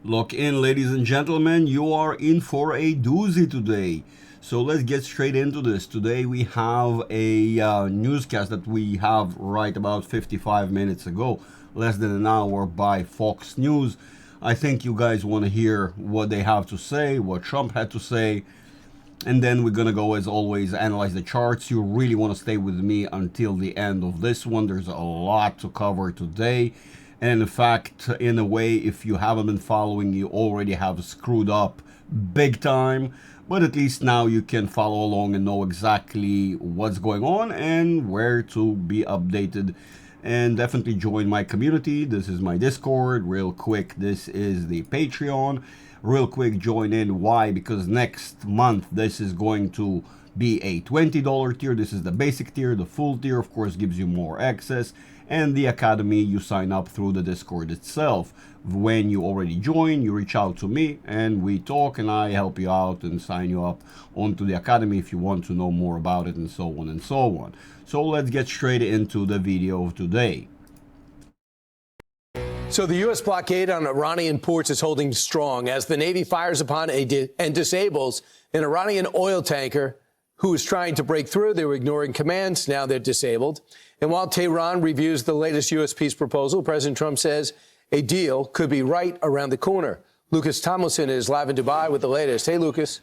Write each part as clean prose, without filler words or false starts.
Lock in, ladies and gentlemen, you are in for a doozy today. So let's get straight into this. Today we have a newscast that we have right about 55 minutes ago, less than an hour, by Fox News. I think you guys want to hear what they have to say, what Trump had to say, and then we're gonna go, as always, analyze the charts. You really want to stay with me until the end of this one. There's a lot to cover today. And in fact, in a way, if you haven't been following, you already have screwed up big time. But at least now you can follow along and know exactly what's going on and where to be updated. And definitely join my community. This is my Discord. Real quick, this is the Patreon. Real quick, join in. Why? Because next month this is going to be a $20 tier. This is the basic tier. The full tier, of course, gives you more access. And the Academy, you sign up through the Discord itself. When you already join, you reach out to me and we talk, and I help you out and sign you up onto the Academy if you want to know more about it, and so on and so on. So let's get straight into the video of today. So the U.S. blockade on Iranian ports is holding strong as the Navy fires upon and disables an Iranian oil tanker who was trying to break through. They were ignoring commands. Now they're disabled. And while Tehran reviews the latest U.S. peace proposal, President Trump says a deal could be right around the corner. Lucas Tomlinson is live in Dubai with the latest. Hey, Lucas.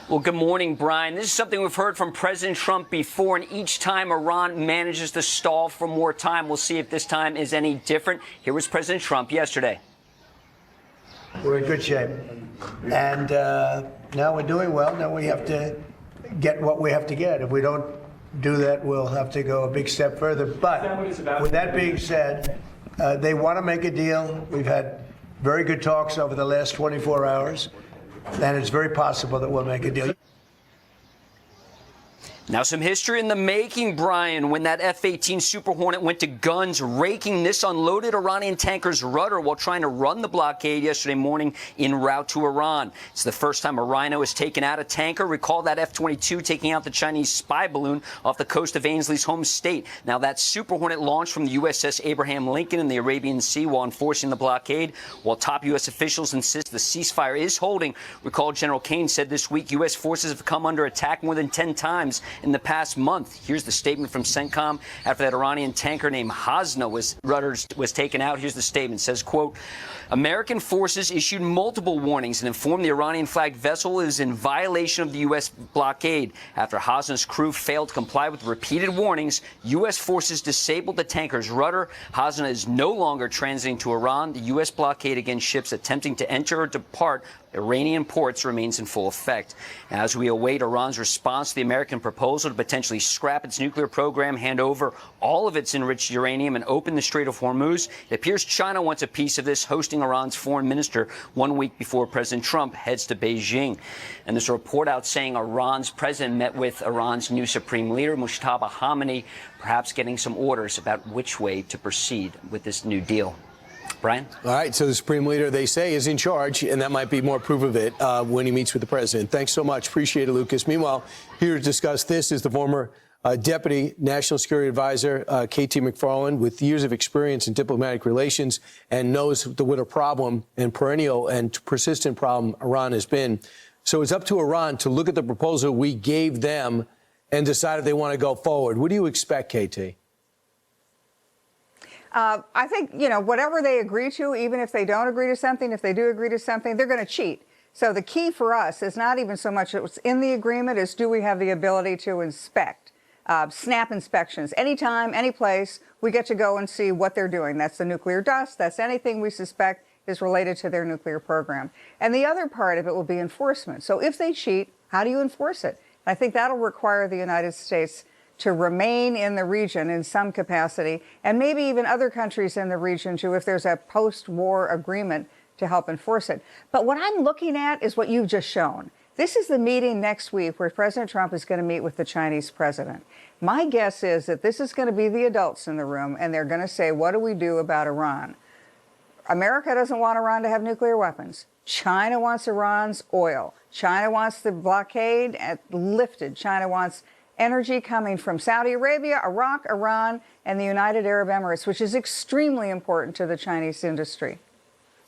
Well, good morning, Brian. This is something we've heard from President Trump before, and each time Iran manages to stall for more time. We'll see if this time is any different. Here was President Trump yesterday. We're in good shape. And now we're doing well. Now we have to get what we have to get. If we don't do that, we'll have to go a big step further. But with that being said, they want to make a deal. We've had very good talks over the last 24 hours. And it's very possible that we'll make a deal. Now, some history in the making, Brian, when that F-18 Super Hornet went to guns, raking this unloaded Iranian tanker's rudder while trying to run the blockade yesterday morning en route to Iran. It's the first time a Rhino has taken out a tanker. Recall that F-22 taking out the Chinese spy balloon off the coast of Ainsley's home state. Now, that Super Hornet launched from the USS Abraham Lincoln in the Arabian Sea while enforcing the blockade. While top U.S. officials insist the ceasefire is holding, recall General Kane said this week U.S. forces have come under attack more than 10 times in the past month. Here's the statement from CENTCOM after that Iranian tanker named Hasna was taken out. Here's the statement. It says, quote, American forces issued multiple warnings and informed the Iranian-flagged vessel is in violation of the U.S. blockade. After Hasna's crew failed to comply with repeated warnings, U.S. forces disabled the tanker's rudder. Hasna is no longer transiting to Iran. The U.S. blockade against ships attempting to enter or depart Iranian ports remains in full effect. As we await Iran's response to the American proposal to potentially scrap its nuclear program, hand over all of its enriched uranium, and open the Strait of Hormuz, it appears China wants a piece of this, hosting Iran's foreign minister 1 week before President Trump heads to Beijing. And there's a report out saying Iran's president met with Iran's new supreme leader, Mojtaba Khamenei, perhaps getting some orders about which way to proceed with this new deal. Brian? All right, so the Supreme Leader, they say, is in charge, and that might be more proof of it when he meets with the president. Thanks so much. Appreciate it, Lucas. Meanwhile, here to discuss this is the former Deputy National Security Advisor, K.T. McFarland, with years of experience in diplomatic relations and knows what a problem and perennial and persistent problem Iran has been. So it's up to Iran to look at the proposal we gave them and decide if they want to go forward. What do you expect, K.T.? I think, whatever they agree to, even if they don't agree to something, if they do agree to something, they're going to cheat. So the key for us is not even so much what's in the agreement as do we have the ability to inspect, snap inspections. Anytime, any place, we get to go and see what they're doing. That's the nuclear dust. That's anything we suspect is related to their nuclear program. And the other part of it will be enforcement. So if they cheat, how do you enforce it? I think that'll require the United States to remain in the region in some capacity, and maybe even other countries in the region too, if there's a post-war agreement to help enforce it. But what I'm looking at is what you've just shown. This is the meeting next week where President Trump is going to meet with the Chinese president. My guess is that this is going to be the adults in the room, and they're going to say, what do we do about Iran? America doesn't want Iran to have nuclear weapons. China wants Iran's oil. China wants the blockade lifted. China wants energy coming from Saudi Arabia, Iraq, Iran, and the United Arab Emirates, which is extremely important to the Chinese industry.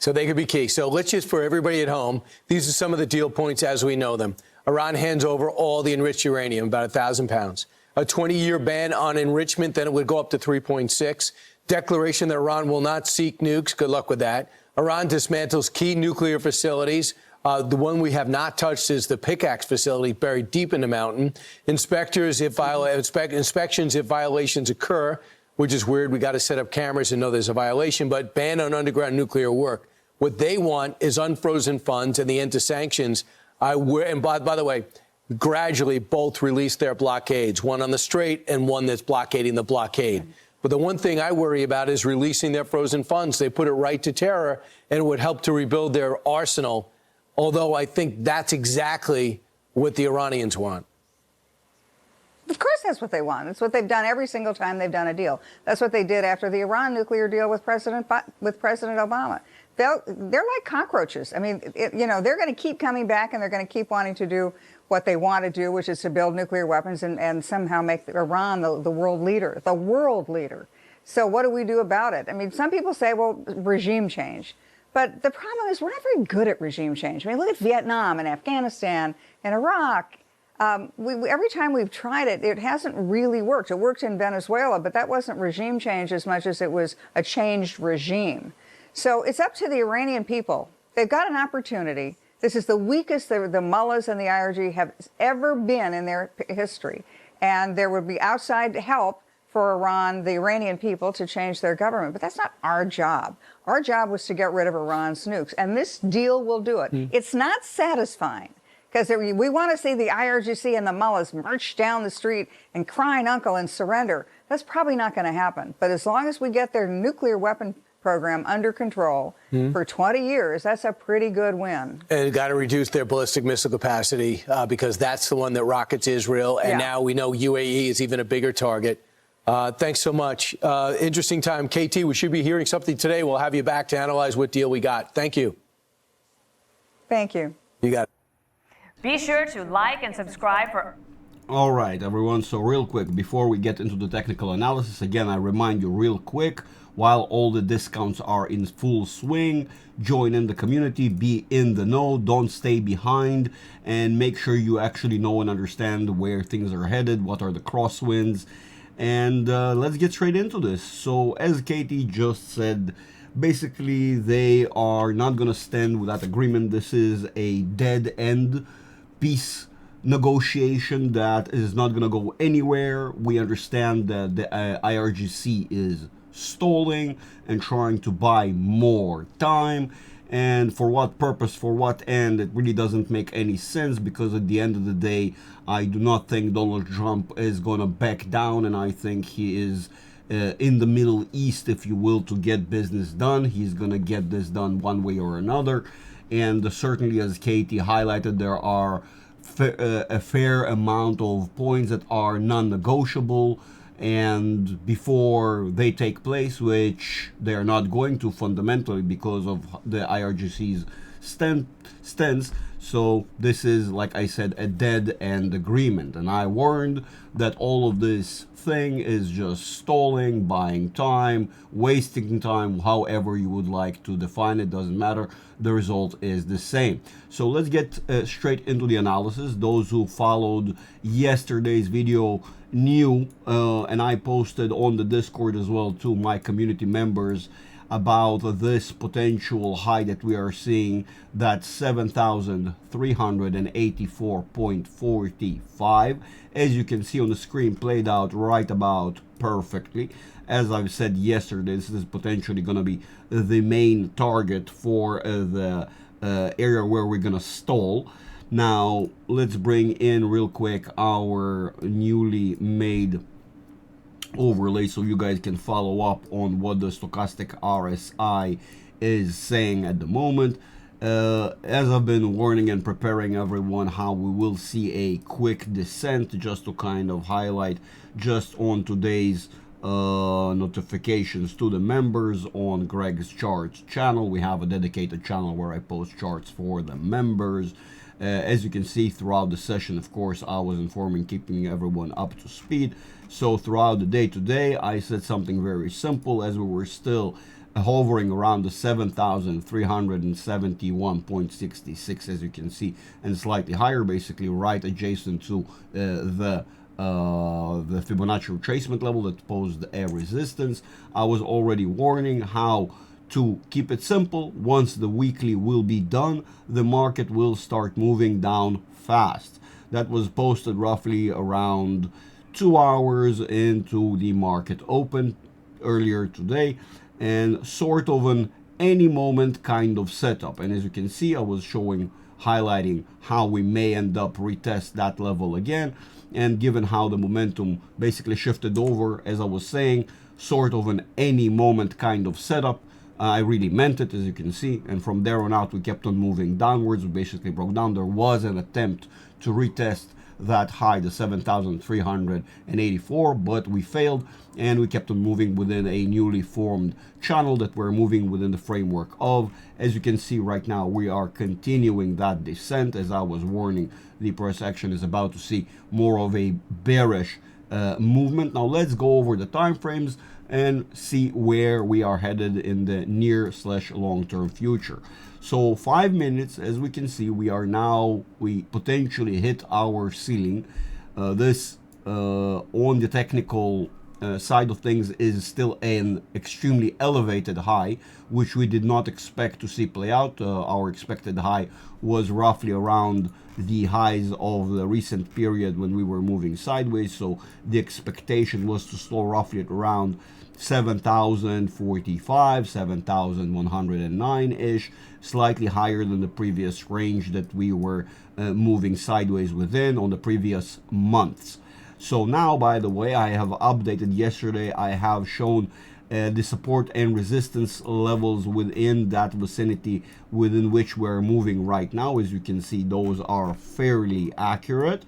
So they could be key. So let's just, for everybody at home, these are some of the deal points as we know them. Iran hands over all the enriched uranium, about 1,000 pounds. A 20-year ban on enrichment, then it would go up to 3.6. Declaration that Iran will not seek nukes. Good luck with that. Iran dismantles key nuclear facilities. The one we have not touched is the Pickaxe facility buried deep in the mountain. Inspections if violations occur, which is weird. We got to set up cameras and know there's a violation, but ban on underground nuclear work. What they want is unfrozen funds and the end to sanctions. And by the way, gradually both release their blockades, one on the Strait and one that's blockading the blockade. But the one thing I worry about is releasing their frozen funds. They put it right to terror, and it would help to rebuild their arsenal, although I think that's exactly what the Iranians want. Of course that's what they want. It's what they've done every single time they've done a deal. That's what they did after the Iran nuclear deal with President Obama. They're like cockroaches. I mean, they're going to keep coming back, and they're going to keep wanting to do what they want to do, which is to build nuclear weapons and somehow make Iran the world leader, So what do we do about it? I mean, some people say, well, regime change. But the problem is we're not very good at regime change. I mean, look at Vietnam and Afghanistan and Iraq. Every time we've tried it, it hasn't really worked. It worked in Venezuela, but that wasn't regime change as much as it was a changed regime. So it's up to the Iranian people. They've got an opportunity. This is the weakest the mullahs and the IRG have ever been in their history. And there would be outside help for Iran, the Iranian people, to change their government. But that's not our job. Our job was to get rid of Iran's nukes. And this deal will do it. It's not satisfying, because we want to see the IRGC and the mullahs march down the street and crying uncle and surrender. That's probably not going to happen. But as long as we get their nuclear weapon program under control for 20 years, that's a pretty good win. And got to reduce their ballistic missile capacity because that's the one that rockets Israel. And now we know UAE is even a bigger target. Thanks so much. Interesting time. KT, we should be hearing something today. We'll have you back to analyze what deal we got. Thank you. Thank you. You got it. Be sure to like and subscribe for... All right, everyone. So real quick, before we get into the technical analysis, again, I remind you real quick, while all the discounts are in full swing, join in the community, be in the know, don't stay behind, and make sure you actually know and understand where things are headed, what are the crosswinds, and let's get straight into this. So as Katie just said, basically they are not going to stand with that agreement. This is a dead end peace negotiation that is not going to go anywhere. We understand that the IRGC is stalling and trying to buy more time, and for what purpose, for what end, it really doesn't make any sense, because at the end of the day, I do not think Donald Trump is going to back down, and I think he is in the Middle East, if you will, to get business done. He's going to get this done one way or another, and certainly, as Katie highlighted, there are a fair amount of points that are non-negotiable, and before they take place, which they are not going to fundamentally because of the IRGC's stance. So this is, like I said, a dead end agreement, and I warned that all of this thing is just stalling, buying time, wasting time, however you would like to define it, doesn't matter. The result is the same. So let's get straight into the analysis. Those who followed yesterday's video knew, and I posted on the Discord as well to my community members, about this potential high that we are seeing, that 7,384.45. As you can see on the screen, played out right about perfectly. As I've said yesterday, this is potentially going to be the main target for the area where we're going to stall. Now, let's bring in real quick our newly made overlay so you guys can follow up on what the stochastic RSI is saying at the moment. As I've been warning and preparing everyone how we will see a quick descent, just to kind of highlight just on today's notifications to the members on Greg's Charts channel. We have a dedicated channel where I post charts for the members. As you can see throughout the session, of course, I was informing, keeping everyone up to speed. So throughout the day today, I said something very simple, as we were still hovering around the 7,371.66, as you can see, and slightly higher, basically right adjacent to the Fibonacci retracement level that posed a resistance. I was already warning how to keep it simple. Once the weekly will be done, the market will start moving down fast. That was posted roughly around 2 hours into the market open earlier today, and sort of an any moment kind of setup. And as you can see, I was highlighting how we may end up retest that level again. And given how the momentum basically shifted over, as I was saying, sort of an any moment kind of setup. I really meant it, as you can see. And from there on out, we kept on moving downwards. We basically broke down. There was an attempt to retest that high, the 7,384, but we failed, and we kept on moving within a newly formed channel that we're moving within the framework of. As you can see right now, we are continuing that descent. As I was warning, the price action is about to see more of a bearish movement. Now let's go over the time frames and see where we are headed in the near/long-term future. So 5 minutes, as we can see, we potentially hit our ceiling. This on the technical side of things is still an extremely elevated high, which we did not expect to see play out. Our expected high was roughly around the highs of the recent period when we were moving sideways. So the expectation was to slow roughly at around 7,045, 7,109-ish, slightly higher than the previous range that we were moving sideways within on the previous months. So now, by the way, I have updated yesterday. I have shown the support and resistance levels within that vicinity within which we're moving right now. As you can see, those are fairly accurate.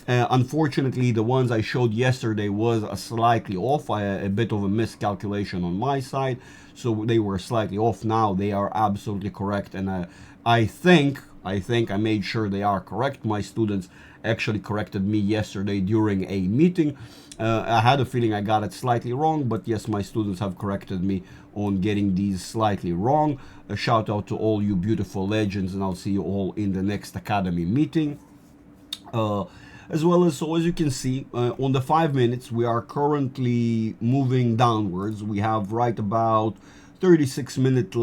Unfortunately, the ones I showed yesterday was slightly off, a bit of a miscalculation on my side, so they were slightly off. Now they are absolutely correct, and I think I made sure they are correct. My students actually corrected me yesterday during a meeting. I had a feeling I got it slightly wrong, but yes, my students have corrected me on getting these slightly wrong. A shout out to all you beautiful legends, and I'll see you all in the next Academy meeting. As well as, so as you can see, on the 5 minutes, we are currently moving downwards. We have right about 36 minutes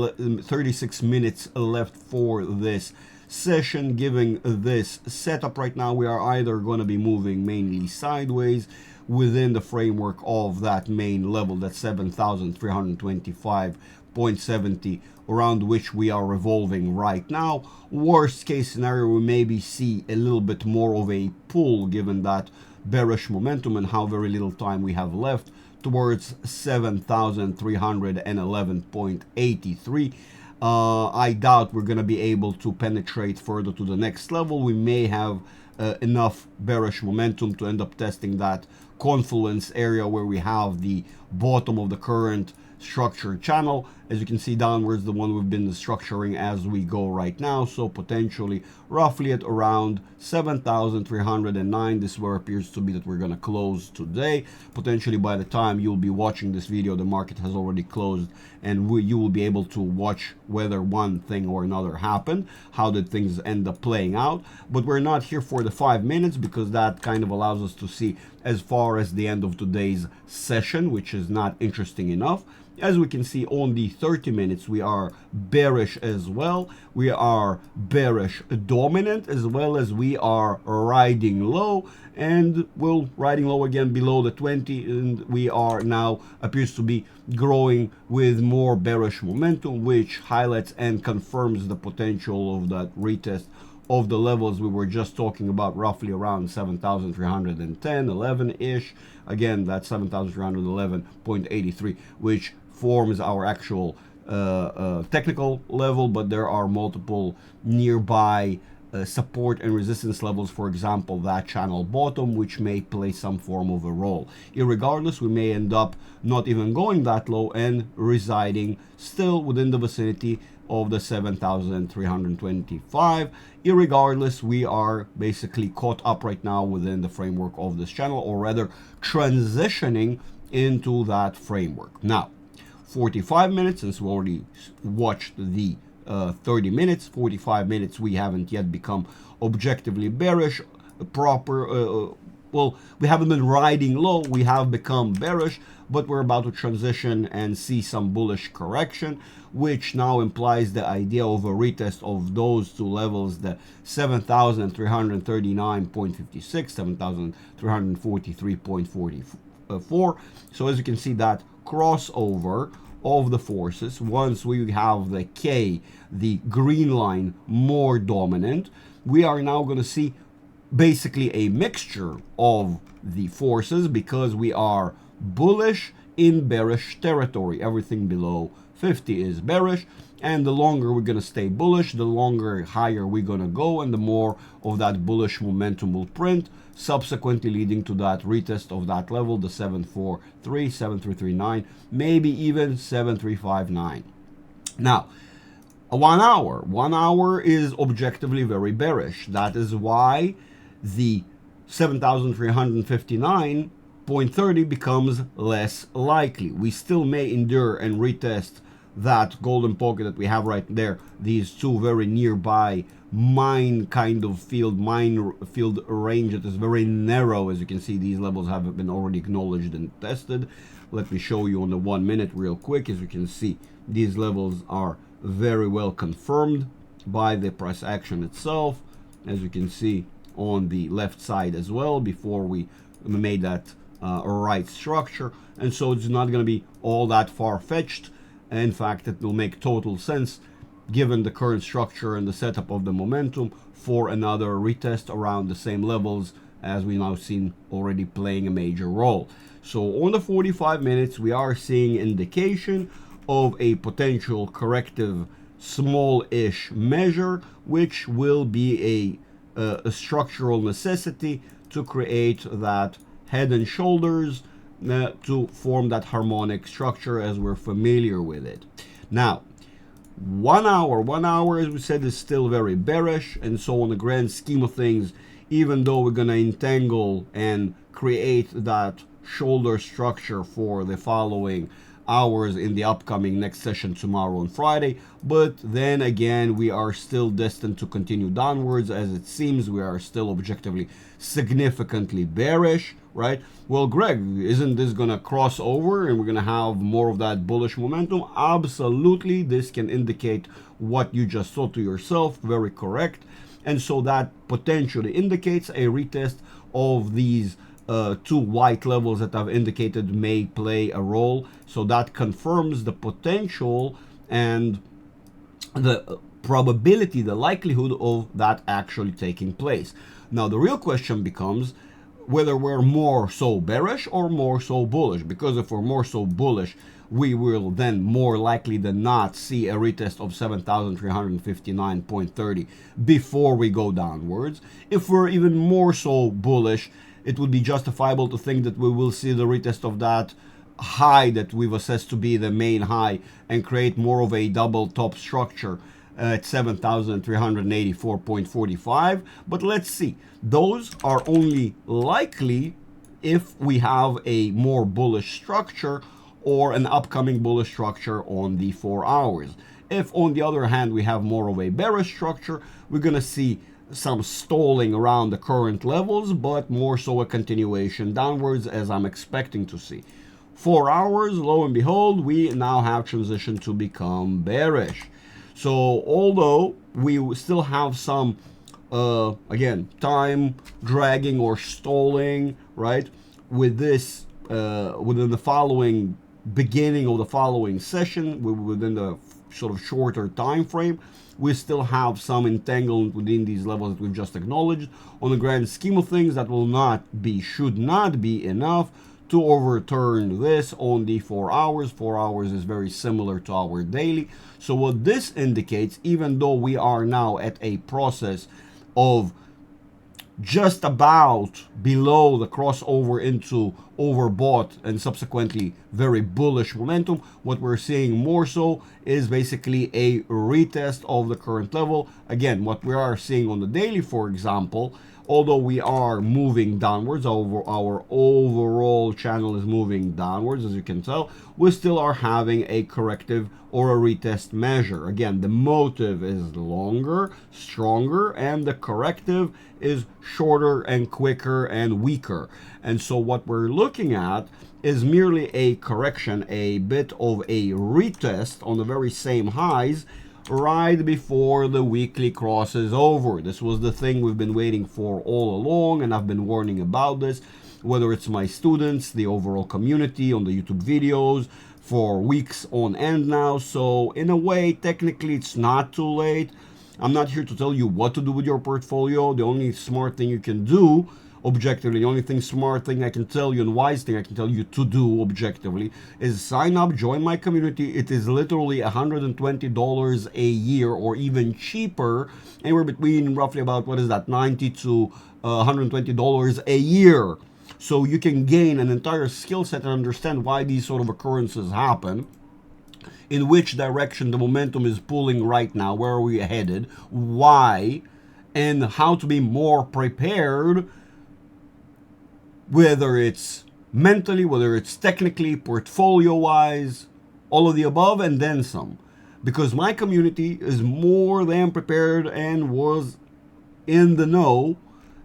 left for this session. Giving this setup right now, we are either going to be moving mainly sideways within the framework of that main level, that's 7,325.70, around which we are revolving right now. Worst case scenario, we maybe see a little bit more of a pull given that bearish momentum and how very little time we have left towards 7,311.83. I doubt we're going to be able to penetrate further to the next level. We may have enough bearish momentum to end up testing that confluence area where we have the bottom of the current structure channel. As you can see downwards, the one we've been structuring as we go right now. So potentially roughly at around 7,309. This is where it appears to be that we're going to close today. Potentially by the time you'll be watching this video, the market has already closed, and you will be able to watch whether one thing or another happened. How did things end up playing out? But we're not here for the 5 minutes because that kind of allows us to see as far as the end of today's session, which is not interesting enough. As we can see on the 30 minutes, we are bearish as well. We are bearish dominant, as well as we are riding low, and we'll riding low again below the 20, and we are now appears to be growing with more bearish momentum, which highlights and confirms the potential of that retest of the levels we were just talking about, roughly around 7,310, 11-ish. Again, that's 7,311.83, which forms our actual technical level, but there are multiple nearby support and resistance levels, for example that channel bottom, which may play some form of a role. Irregardless, we may end up not even going that low and residing still within the vicinity of the 7,325. Irregardless, we are basically caught up right now within the framework of this channel, or rather transitioning into that framework. Now, 45 minutes, since we already watched the 30 minutes, 45 minutes, we haven't yet become objectively bearish, well, we haven't been riding low, we have become bearish, but we're about to transition and see some bullish correction, which now implies the idea of a retest of those two levels, the 7,339.56, 7,343.44. So as you can see, that crossover of the forces, once we have the K, the green line, more dominant, we are now going to see basically a mixture of the forces, because we are bullish in bearish territory. Everything below 50 is bearish, and the longer we're going to stay bullish, the longer higher we're going to go, and the more of that bullish momentum will print, subsequently leading to that retest of that level, the 743, 7339, maybe even 7359. Now, 1 hour. 1 hour is objectively very bearish. That is why the 7,359.30 becomes less likely. We still may endure and retest that golden pocket that we have right there, these two very nearby mine field range that is very narrow. As you can see, these levels have been already acknowledged and tested. Let me show you on the 1 minute real quick. As you can see, these levels are very well confirmed by the price action itself, as you can see on the left side as well, before we made that right structure. And so it's not going to be all that far-fetched. In fact, it will make total sense, given the current structure and the setup of the momentum, for another retest around the same levels, as we now seen already playing a major role. So on the 45 minutes, we are seeing indication of a potential corrective small-ish measure, which will be a structural necessity to create that head and shoulders, to form that harmonic structure as we're familiar with it. Now, 1 hour, as we said, is still very bearish, and so on the grand scheme of things, even though we're going to entangle and create that shoulder structure for the following hours in the upcoming next session tomorrow and Friday, but then again we are still destined to continue downwards, as it seems we are still objectively significantly bearish, right? Well, Greg, isn't this gonna cross over and we're gonna have more of that bullish momentum? Absolutely. This can indicate what you just thought to yourself. Very correct. And so that potentially indicates a retest of these two white levels that I've indicated may play a role. So that confirms the potential and the probability, the likelihood of that actually taking place. Now, the real question becomes whether we're more so bearish or more so bullish, because if we're more so bullish, we will then more likely than not see a retest of 7,359.30 before we go downwards. If we're even more so bullish, it would be justifiable to think that we will see the retest of that high that we've assessed to be the main high and create more of a double top structure at 7,384.45. But let's see. Those are only likely if we have a more bullish structure or an upcoming bullish structure on the 4 hours. If, on the other hand, we have more of a bearish structure, we're going to see some stalling around the current levels, but more so a continuation downwards, as I'm expecting to see. 4 hours, lo and behold, we now have transitioned to become bearish. So although we still have some, again, time dragging or stalling, right, with this, within the following beginning of the following session, within the sort of shorter time frame, we still have some entanglement within these levels that we've just acknowledged. On the grand scheme of things, that will not be, should not be enough to overturn this on the 4 hours. 4 hours is very similar to our daily. So what this indicates, even though we are now at a process of just about below the crossover into overbought and subsequently very bullish momentum, what we're seeing more so is basically a retest of the current level. Again, what we are seeing on the daily, for example, although we are moving downwards, our overall channel is moving downwards, as you can tell, we still are having a corrective or a retest measure. Again, the motive is longer, stronger, and the corrective is shorter and quicker and weaker. And so what we're looking at is merely a correction, a bit of a retest on the very same highs right before the weekly crosses over. This was the thing we've been waiting for all along, and I've been warning about this, whether it's my students, the overall community on the YouTube videos, for weeks on end now. So in a way, technically it's not too late. I'm not here to tell you what to do with your portfolio. The only smart thing you can do objectively, the only smart thing I can tell you and wise thing I can tell you to do objectively is sign up, join my community. It is literally $120 a year, or even cheaper, anywhere between roughly about, what is that, $90 to $120 a year. So you can gain an entire skill set and understand why these sort of occurrences happen, in which direction the momentum is pulling right now, where are we headed, why, and how to be more prepared, whether it's mentally, whether it's technically, portfolio-wise, all of the above and then some. Because my community is more than prepared and was in the know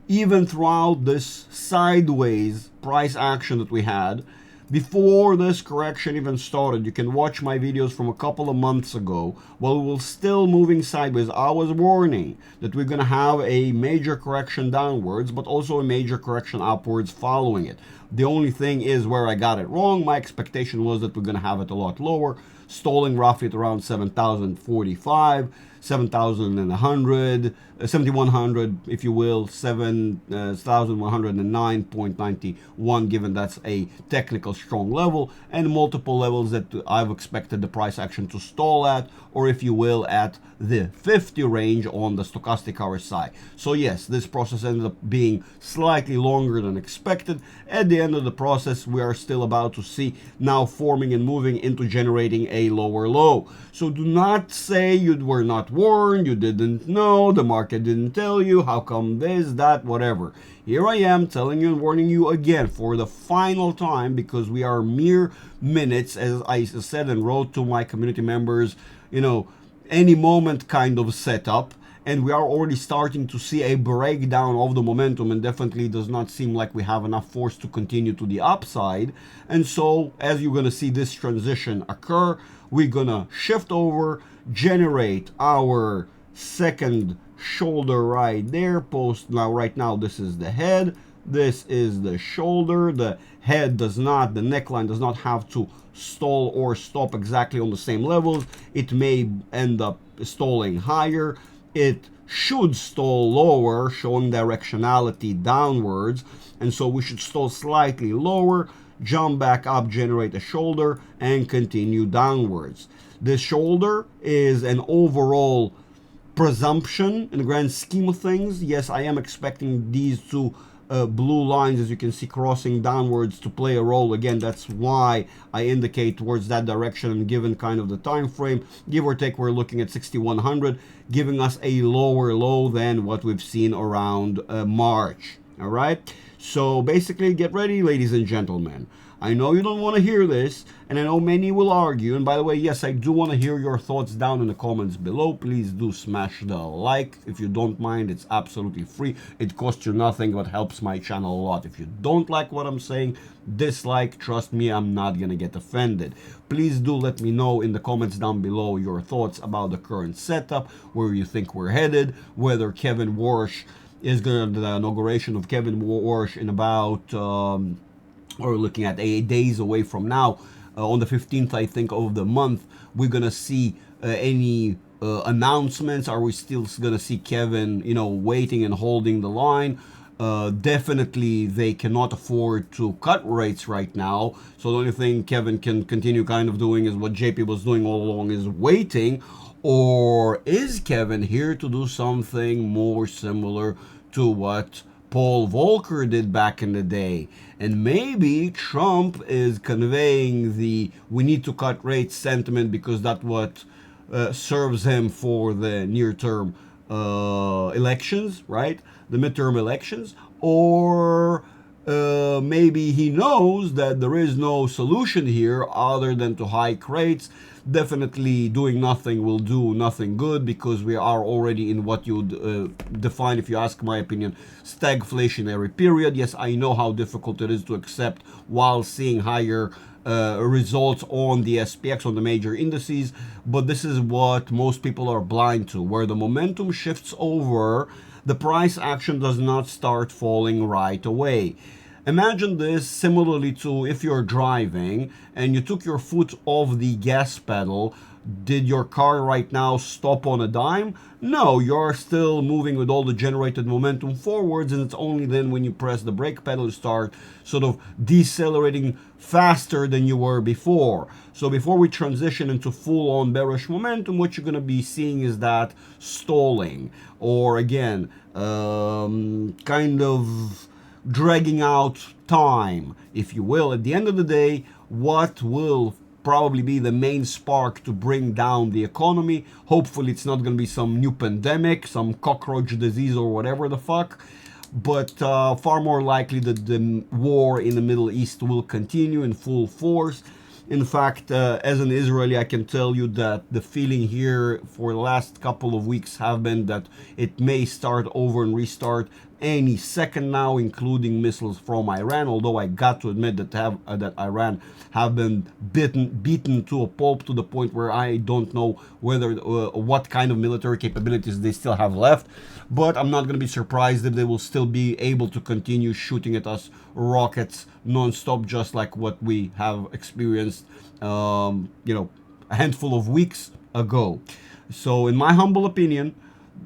even throughout this sideways price action that we had before this correction even started. You can watch my videos from a couple of months ago. While we were still moving sideways, I was warning that we're going to have a major correction downwards, but also a major correction upwards following it. The only thing is where I got it wrong. My expectation was that we're going to have it a lot lower, stalling roughly at around 7,045, 7,100, 7,100, if you will, 7,109.91, given that's a technical strong level, and multiple levels that I've expected the price action to stall at, or if you will, at the 50 range on the stochastic RSI. So yes, this process ended up being slightly longer than expected. At the end of the process, we are still about to see now forming and moving into generating a lower low. So do not say you were not warned, you didn't know, the market didn't tell you, how come this, that, whatever. Here I am telling you and warning you again for the final time, because we are mere minutes, as I said and wrote to my community members, you know, any moment kind of setup, and we are already starting to see a breakdown of the momentum, and definitely does not seem like we have enough force to continue to the upside. And so as you're going to see this transition occur, we're going to shift over, generate our second shoulder right there, post. Now right now this is the head, this is the shoulder. The head does not, the neckline does not have to stall or stop exactly on the same levels. It may end up stalling higher, it should stall lower, showing directionality downwards, and so we should stall slightly lower, jump back up, generate a shoulder, and continue downwards. This shoulder is an overall presumption in the grand scheme of things. Yes, I am expecting these two blue lines, as you can see, crossing downwards to play a role. Again, that's why I indicate towards that direction, and given kind of the time frame, give or take, we're looking at 6,100, giving us a lower low than what we've seen around March. All right, so basically get ready, ladies and gentlemen. I know you don't want to hear this, and I know many will argue. And by the way, yes, I do want to hear your thoughts down in the comments below. Please do smash the like if you don't mind. It's absolutely free. It costs you nothing, but helps my channel a lot. If you don't like what I'm saying, dislike. Trust me, I'm not gonna get offended. Please do let me know in the comments down below your thoughts about the current setup, where you think we're headed, whether Kevin Warsh is gonna, the inauguration of Kevin Warsh in about we're looking at 8 days away from now, on the 15th, I think, of the month, we're gonna see any announcements. Are we still gonna see Kevin, you know, waiting and holding the line? Definitely they cannot afford to cut rates right now, so the only thing Kevin can continue kind of doing is what JP was doing all along, is waiting. Or is Kevin here to do something more similar to what Paul Volcker did back in the day? And maybe Trump is conveying the we need to cut rates sentiment, because that's what serves him for the near term elections, right? The midterm elections, or maybe he knows that there is no solution here other than to hike rates. Definitely doing nothing will do nothing good, because we are already in what you would define, if you ask my opinion, stagflationary period. Yes, I know how difficult it is to accept while seeing higher results on the SPX, on the major indices, but this is what most people are blind to. Where the momentum shifts over, the price action does not start falling right away. Imagine this similarly to if you're driving and you took your foot off the gas pedal. Did your car right now stop on a dime? No, you're still moving with all the generated momentum forwards, and it's only then when you press the brake pedal you start sort of decelerating faster than you were before. So before we transition into full-on bearish momentum, what you're going to be seeing is that stalling, or again, kind of dragging out time, if you will. At the end of the day, what will probably be the main spark to bring down the economy? Hopefully it's not going to be some new pandemic, some cockroach disease or whatever the fuck, but far more likely that the war in the Middle East will continue in full force. In fact, as an Israeli, I can tell you that the feeling here for the last couple of weeks have been that it may start over and restart any second now, including missiles from Iran. Although I got to admit that that Iran have been beaten to a pulp, to the point where I don't know whether what kind of military capabilities they still have left. But I'm not going to be surprised if they will still be able to continue shooting at us rockets non-stop, just like what we have experienced, a handful of weeks ago. So in my humble opinion,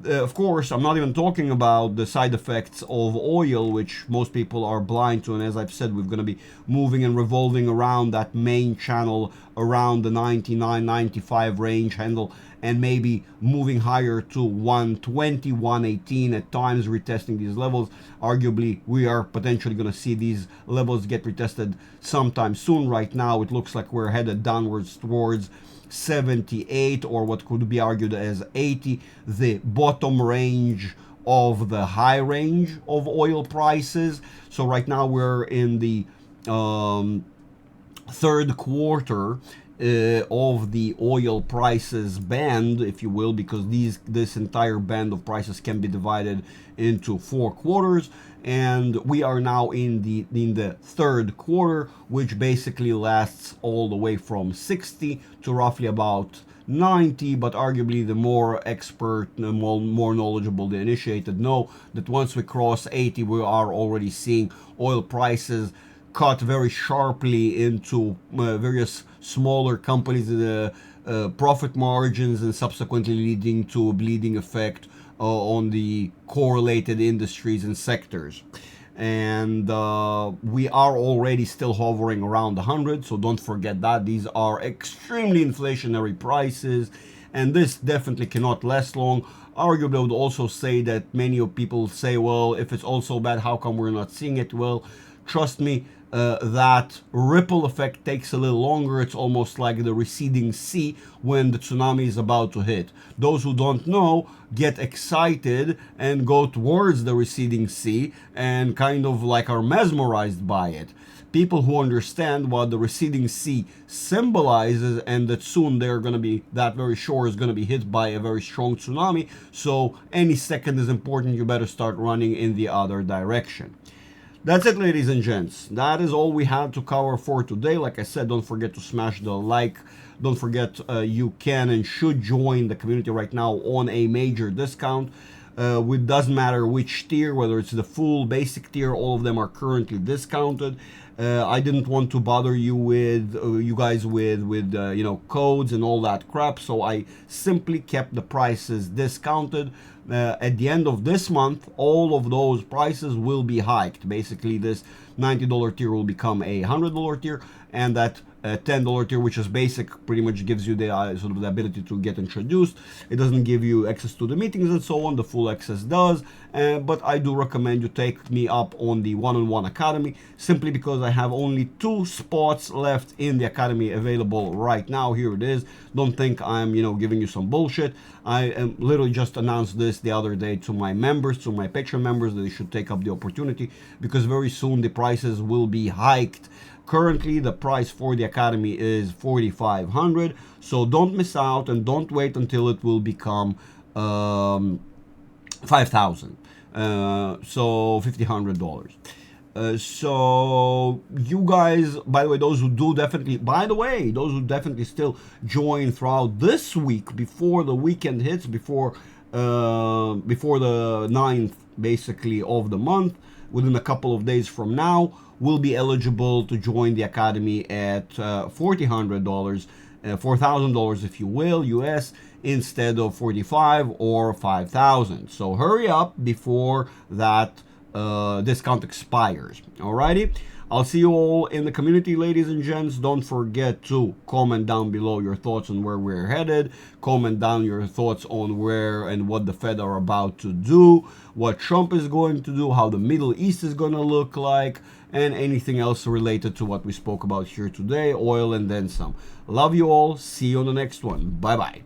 of course, I'm not even talking about the side effects of oil, which most people are blind to. And as I've said, we're going to be moving and revolving around that main channel, around the 99, 95 range handle, and maybe moving higher to 120, 118, at times retesting these levels. Arguably, we are potentially going to see these levels get retested sometime soon. Right now, it looks like we're headed downwards towards 78, or what could be argued as 80, the bottom range of the high range of oil prices. So right now we're in the third quarter of the oil prices band, if you will, because this entire band of prices can be divided into 4 quarters, and we are now in the third quarter, which basically lasts all the way from 60 to roughly about 90. But arguably the more expert, the more knowledgeable, the initiated know that once we cross 80, we are already seeing oil prices cut very sharply into various smaller companies, profit margins, and subsequently leading to a bleeding effect on the correlated industries and sectors. And we are already still hovering around 100, so don't forget that. These are extremely inflationary prices, and this definitely cannot last long. Arguably, I would also say that many of people say, well, if it's all so bad, how come we're not seeing it? Well, trust me, that ripple effect takes a little longer. It's almost like the receding sea when the tsunami is about to hit. Those who don't know get excited and go towards the receding sea and kind of like are mesmerized by it. People who understand what the receding sea symbolizes, and that soon that very shore is going to be hit by a very strong tsunami, so any second is important. You better start running in the other direction. That's it, ladies and gents. That is all we had to cover for today. Like I said, don't forget to smash the like. Don't forget you can and should join the community right now on a major discount. It doesn't matter which tier, whether it's the full basic tier, all of them are currently discounted. I didn't want to bother you guys with codes and all that crap, so I simply kept the prices discounted. At the end of this month, all of those prices will be hiked. Basically, this $90 tier will become a $100 tier, and that $10 tier, which is basic, pretty much gives you the sort of the ability to get introduced. It doesn't give you access to the meetings and so on. The full access does, but I do recommend you take me up on the one-on-one academy, simply because I have only 2 spots left in the academy available right now. Here it is. Don't think I'm, giving you some bullshit. I am literally just announced this the other day to my members, to my Patreon members, that they should take up the opportunity, because very soon the prices will be hiked. Currently, the price for the academy is $4,500, so don't miss out and don't wait until it will become $5,000. So $1,500. So you guys, by the way, those who definitely still join throughout this week before the weekend hits, before the 9th basically of the month, within a couple of days from now, will be eligible to join the academy at $4,000, $4,000 if you will, US, instead of $45,000 or $5,000. So hurry up before that discount expires. Alrighty, I'll see you all in the community, ladies and gents. Don't forget to comment down below your thoughts on where we're headed. Comment down your thoughts on where and what the Fed are about to do, what Trump is going to do, how the Middle East is going to look like, and anything else related to what we spoke about here today, oil and then some. Love you all. See you on the next one. Bye bye.